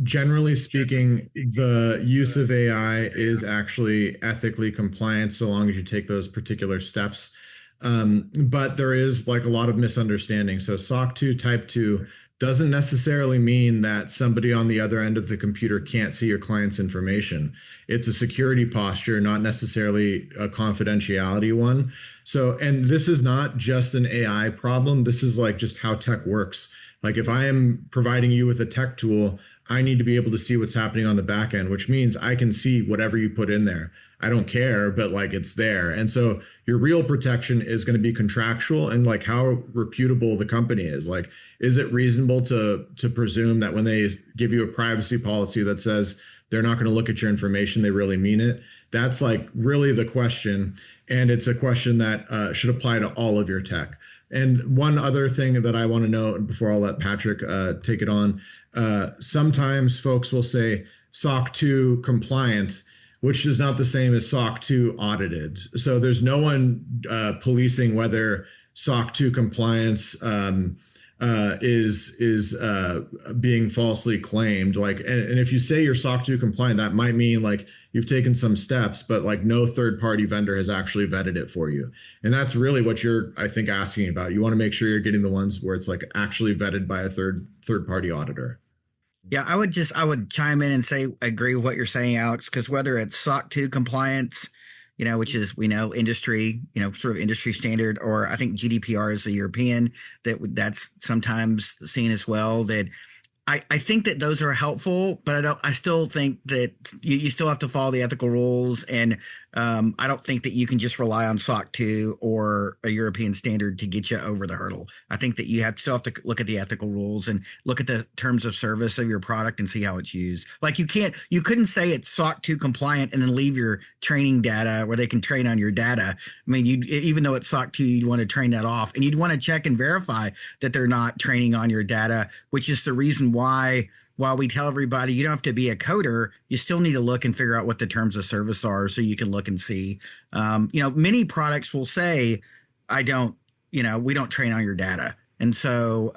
generally speaking, the use of AI is actually ethically compliant so long as you take those particular steps. But there is a lot of misunderstanding. So SOC 2 Type 2 doesn't necessarily mean that somebody on the other end of the computer can't see your client's information. It's a security posture, not necessarily a confidentiality one. So, and this is not just an AI problem. This is just how tech works. If I am providing you with a tech tool, I need to be able to see what's happening on the back end, which means I can see whatever you put in there. I don't care, but it's there. And so your real protection is going to be contractual and how reputable the company is. Is it reasonable to presume that when they give you a privacy policy that says they're not going to look at your information, they really mean it? That's really the question. And it's a question that should apply to all of your tech. And one other thing that I want to note before I'll let Patrick take it on, sometimes folks will say SOC 2 compliant, which is not the same as SOC 2 audited. So there's no one policing whether SOC 2 compliance is being falsely claimed. And if you say you're SOC 2 compliant, that might mean you've taken some steps, but no third-party vendor has actually vetted it for you. And that's really what you're, I think, asking about. You want to make sure you're getting the ones where it's actually vetted by a third-party auditor. Yeah, I would chime in and say, agree with what you're saying, Alex, because whether it's SOC 2 compliance, which is, we know, industry, sort of industry standard, or I think GDPR is the European, that's sometimes seen as well, that I think that those are helpful, but I still think that you still have to follow the ethical rules. And I don't think that you can just rely on SOC 2 or a European standard to get you over the hurdle. I think that you still have to look at the ethical rules and look at the terms of service of your product and see how it's used. You couldn't say it's SOC 2 compliant and then leave your training data where they can train on your data. I mean, even though it's SOC 2, you'd want to train that off, and you'd want to check and verify that they're not training on your data, which is the reason why, while we tell everybody you don't have to be a coder, you still need to look and figure out what the terms of service are so you can look and see. Many products will say, we don't train on your data. And so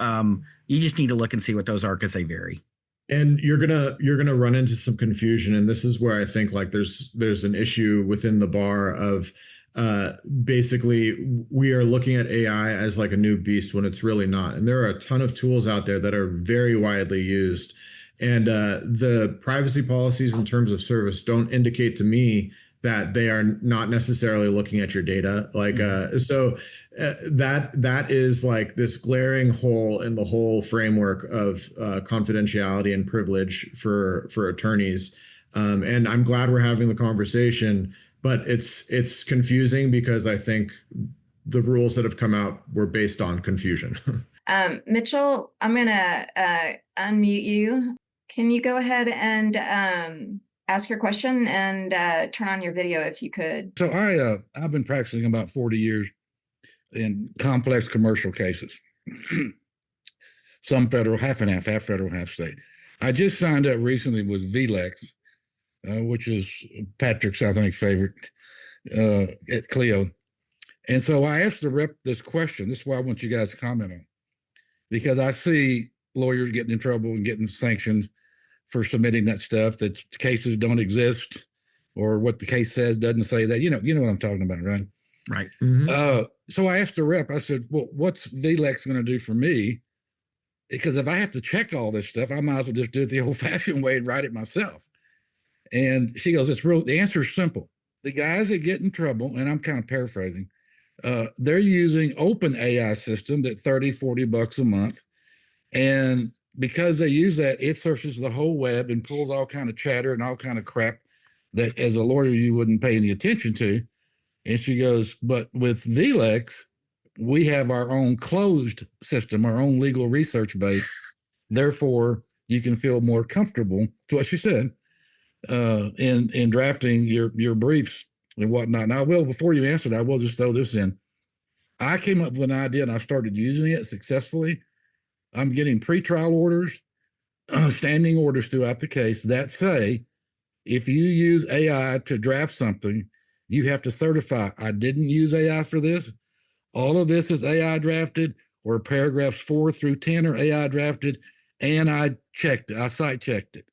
you just need to look and see what those are, because they vary. And you're gonna run into some confusion. And this is where I think there's an issue within the bar of basically we are looking at AI as a new beast when it's really not. And there are a ton of tools out there that are very widely used. And the privacy policies in terms of service don't indicate to me that they are not necessarily looking at your data. That is this glaring hole in the whole framework of confidentiality and privilege for attorneys. And I'm glad we're having the conversation, but it's confusing because I think the rules that have come out were based on confusion. Mitchell, I'm gonna unmute you. Can you go ahead and ask your question and turn on your video if you could? So I've been practicing about 40 years in complex commercial cases. Some federal, half and half federal, half state. I just signed up recently with VLEX, which is Patrick's, I think, favorite at Clio. And so I asked the rep this question. This is why I want you guys to comment on, because I see lawyers getting in trouble and getting sanctioned for submitting that stuff, that cases don't exist, or what the case says doesn't say that. You know what I'm talking about, right? Right. Mm-hmm. So I asked the rep, I said, well, what's VLEX going to do for me? Because if I have to check all this stuff, I might as well just do it the old-fashioned way and write it myself. And she goes, the answer is simple. The guys that get in trouble, and I'm kind of paraphrasing, they're using open AI system at $30, $40 a month. And because they use that, it searches the whole web and pulls all kind of chatter and all kind of crap that as a lawyer you wouldn't pay any attention to. And she goes, but with VLEX, we have our own closed system, our own legal research base. Therefore, you can feel more comfortable, to what she said, in drafting your briefs and whatnot. Now, before you answer that, I will just throw this in. I came up with an idea and I started using it successfully. I'm getting pretrial orders, standing orders throughout the case that say, if you use AI to draft something, you have to certify, I didn't use AI for this. All of this is AI drafted, or paragraphs 4 through 10 are AI drafted, and I checked it, I site checked it.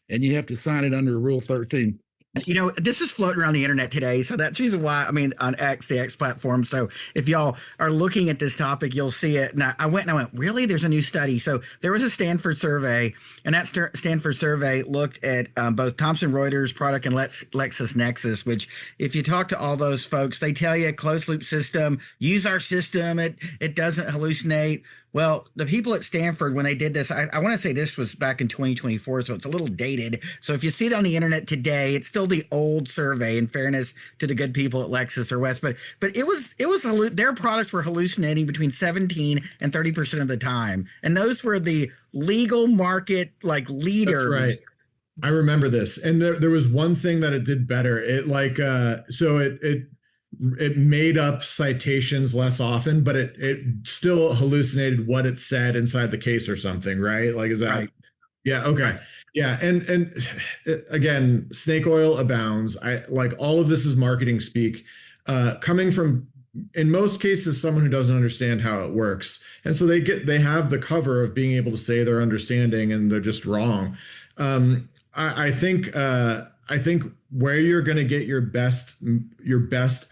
And you have to sign it under Rule 13. You know, this is floating around the internet today. So that's the reason why, I mean, on X, the X platform. So if y'all are looking at this topic, you'll see it. And I went, really? There's a new study. So there was a Stanford survey, and that Stanford survey looked at both Thomson Reuters product and LexisNexis, which if you talk to all those folks, they tell you closed loop system, use our system. It doesn't hallucinate. Well, the people at Stanford, when they did this, I want to say this was back in 2024, so it's a little dated. So if you see it on the internet today, it's still the old survey, in fairness to the good people at Lexis or West. But it was their products were hallucinating between 17 and 30% of the time. And those were the legal market leaders. That's right. I remember this. And there was one thing that it did better. It it made up citations less often, but it still hallucinated what it said inside the case or something, right? Like, is that right? Yeah. Okay. Yeah. And again, snake oil abounds. All of this is marketing speak, coming from, in most cases, someone who doesn't understand how it works. And so they have the cover of being able to say they're understanding and they're just wrong. I think where you're going to get your best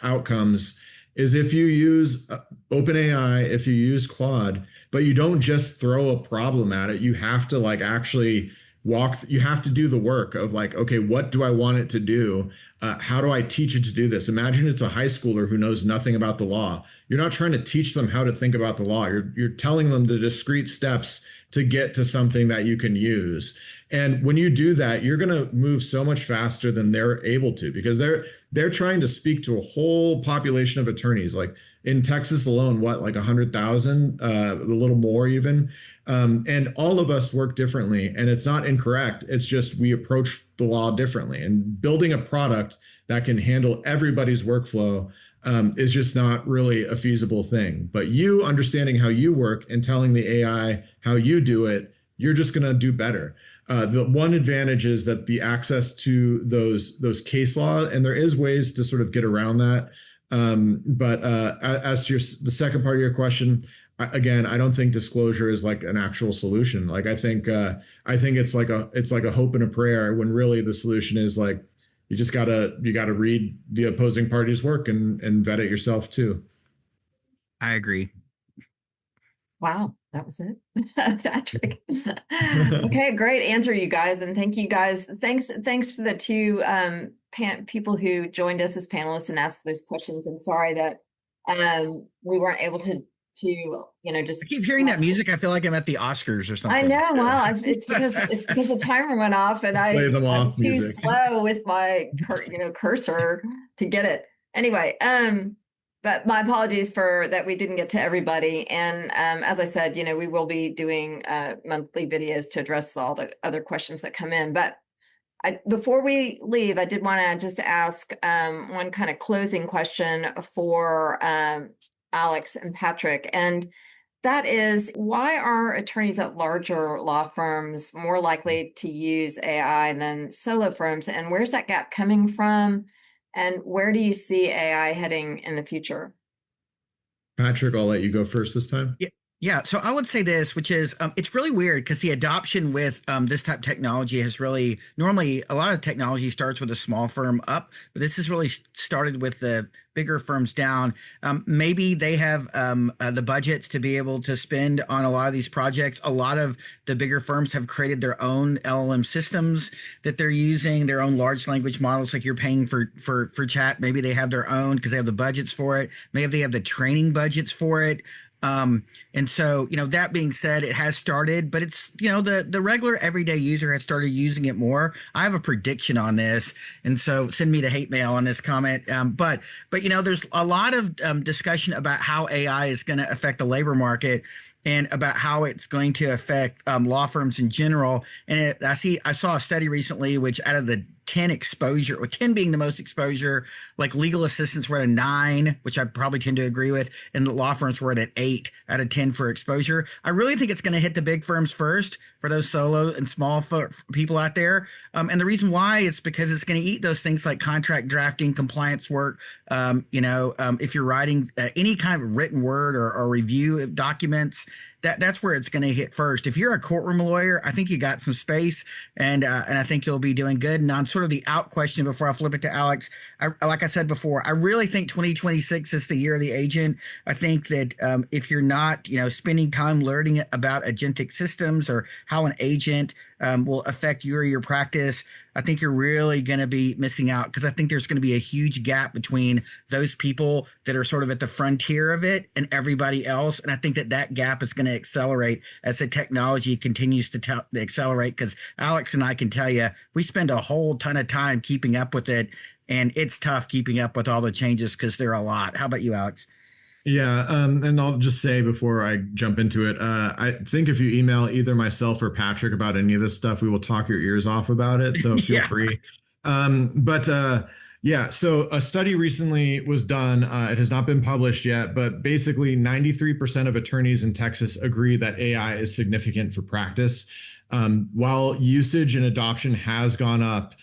outcomes is if you use OpenAI, if you use Claude, but you don't just throw a problem at it. You have to actually you have to do the work of okay, what do I want it to do? How do I teach it to do this? Imagine it's a high schooler who knows nothing about the law. You're not trying to teach them how to think about the law. You're telling them the discrete steps to get to something that you can use. And when you do that, you're going to move so much faster than they're able to, because they're trying to speak to a whole population of attorneys. Like in Texas alone, 100,000, a little more even. And all of us work differently, and it's not incorrect. It's just we approach the law differently, and building a product that can handle everybody's workflow is just not really a feasible thing. But you understanding how you work and telling the AI how you do it, you're just going to do better. The one advantage is that the access to those case law, and there is ways to sort of get around that. But as to the second part of your question, again, I don't think disclosure is an actual solution. I think it's like a hope and a prayer, when really the solution is you gotta read the opposing party's work and vet it yourself too. I agree. Wow, that was it. Patrick. Okay, great answer, you guys, and thank you guys. Thanks for the two people who joined us as panelists and asked those questions. I'm sorry that we weren't able to just. I keep hearing that music. I feel like I'm at the Oscars or something. I know. Well, it's because the timer went off, and I'm too slow with my cursor to get it. Anyway, but my apologies for that. We didn't get to everybody. And as I said, we will be doing monthly videos to address all the other questions that come in. But before we leave, I did want to just ask one kind of closing question for Alex and Patrick. And that is, why are attorneys at larger law firms more likely to use AI than solo firms? And where's that gap coming from? And where do you see AI heading in the future? Patrick, I'll let you go first this time. Yeah. So I would say this, which is it's really weird because the adoption with this type of technology has really, normally a lot of technology starts with a small firm up, but this has really started with the bigger firms down. Maybe they have the budgets to be able to spend on a lot of these projects. A lot of the bigger firms have created their own LLM systems that they're using, their own large language models, like you're paying for chat. Maybe they have their own because they have the budgets for it. Maybe they have the training budgets for it. And so, that being said, it has started, but it's, the regular everyday user has started using it more. I have a prediction on this. And so send me the hate mail on this comment. But there's a lot of discussion about how AI is going to affect the labor market and about how it's going to affect law firms in general. And I saw a study recently, which out of the 10 exposure, or 10 being the most exposure, like legal assistants were at a 9, which I probably tend to agree with, and the law firms were at an 8 out of 10 for exposure. I really think it's going to hit the big firms first for those solo and small people out there. And the reason why is because it's going to eat those things like contract drafting, compliance work. If you're writing any kind of written word or review of documents, that's where it's going to hit first. If you're a courtroom lawyer, I think you got some space, and I think you'll be doing good. And on sort of the out question before I flip it to Alex, like I said before, I really think 2026 is the year of the agent. I think that if you're not, spending time learning about agentic systems or how an agent will affect you or your practice, I think you're really going to be missing out, because I think there's going to be a huge gap between those people that are sort of at the frontier of it and everybody else. And I think that gap is going to accelerate as the technology continues to accelerate, because Alex and I can tell you, we spend a whole ton of time keeping up with it, and it's tough keeping up with all the changes because there are a lot. How about you, Alex? Yeah, and I'll just say before I jump into it, I think if you email either myself or Patrick about any of this stuff, we will talk your ears off about it. So feel free. Yeah, so a study recently was done. It has not been published yet, but basically 93% of attorneys in Texas agree that AI is significant for practice. While usage and adoption has gone up,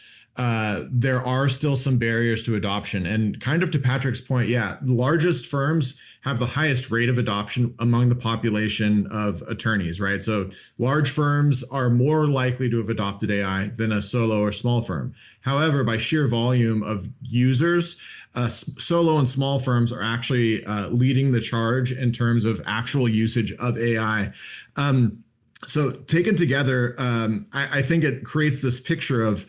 there are still some barriers to adoption. And kind of to Patrick's point, yeah, the largest firms have the highest rate of adoption among the population of attorneys, right? So large firms are more likely to have adopted AI than a solo or small firm. However, by sheer volume of users, solo and small firms are actually leading the charge in terms of actual usage of AI. So taken together, I think it creates this picture of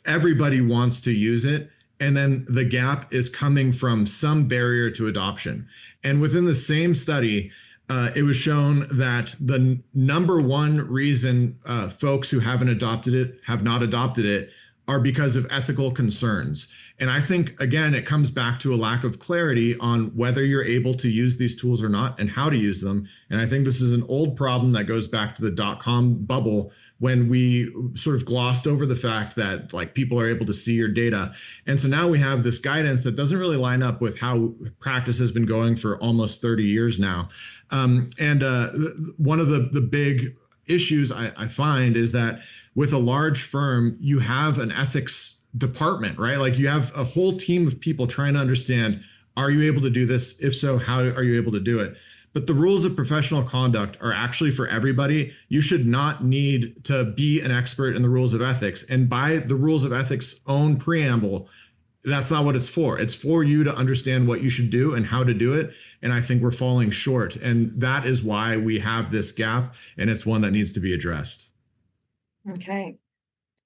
everybody wants to use it, and then the gap is coming from some barrier to adoption. And within the same study, it was shown that the number one reason folks who haven't adopted it have not adopted it are because of ethical concerns. And I think, again, it comes back to a lack of clarity on whether you're able to use these tools or not and how to use them. And I think this is an old problem that goes back to the dot-com bubble, when we sort of glossed over the fact that like people are able to see your data. And so now we have this guidance that doesn't really line up with how practice has been going for almost 30 years now. One of the big issues I find is that with a large firm, you have an ethics department, right? Like you have a whole team of people trying to understand, are you able to do this? If so, how are you able to do it? But the rules of professional conduct are actually for everybody. You should not need to be an expert in the rules of ethics. And by the rules of ethics own preamble, that's not what it's for. It's for you to understand what you should do and how to do it. And I think we're falling short. And that is why we have this gap. And it's one that needs to be addressed. Okay.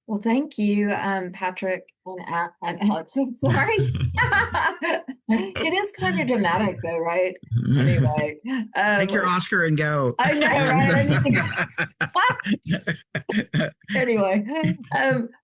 Well, thank you, Patrick and Alex. I'm sorry. It is kind of dramatic, though, right? Anyway, take your Oscar and go. I know, right? I need to go. Anyway,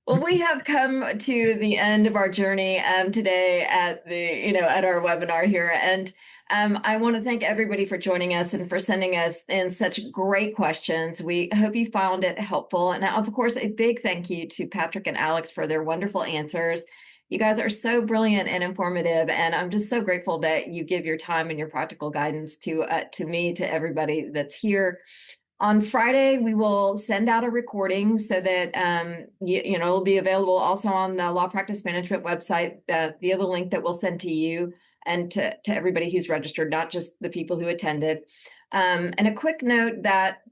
well, we have come to the end of our journey today at at our webinar here, and I want to thank everybody for joining us and for sending us in such great questions. We hope you found it helpful. And of course, a big thank you to Patrick and Alex for their wonderful answers. You guys are so brilliant and informative, and I'm just so grateful that you give your time and your practical guidance to me, to everybody that's here. On Friday, we will send out a recording so that it'll be available also on the Law Practice Management website via the link that we'll send to you and to everybody who's registered, not just the people who attended. And a quick note that,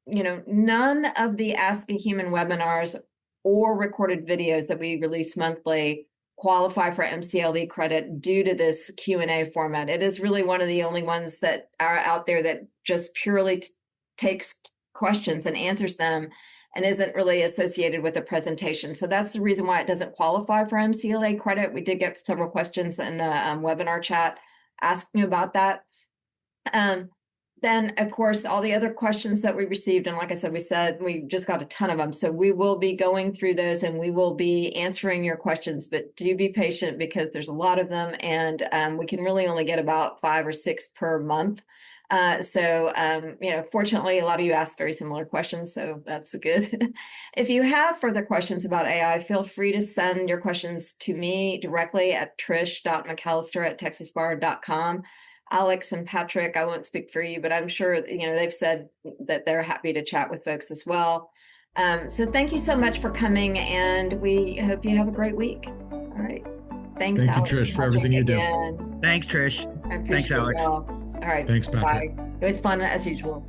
none of the Ask a Human webinars or recorded videos that we release monthly qualify for MCLE credit due to this Q&A format. It is really one of the only ones that are out there that just purely takes questions and answers them and isn't really associated with a presentation. So that's the reason why it doesn't qualify for MCLA credit. We did get several questions in the webinar chat asking about that. Then, of course, all the other questions that we received, and like I said, we just got a ton of them. So we will be going through those and we will be answering your questions, but do be patient because there's a lot of them and we can really only get about 5 or 6 per month. Fortunately, a lot of you asked very similar questions, so that's good. If you have further questions about AI, feel free to send your questions to me directly at trish.mcallister@texasbar.com. Alex and Patrick, I won't speak for you, but I'm sure, they've said that they're happy to chat with folks as well. So thank you so much for coming, and we hope you have a great week. All right. Thanks, Thank you, Alex, Trish, for everything you do. Thanks, Trish. I appreciate Thanks, Alex. y'all. All right. Thanks, Patrick. Bye. It was fun as usual.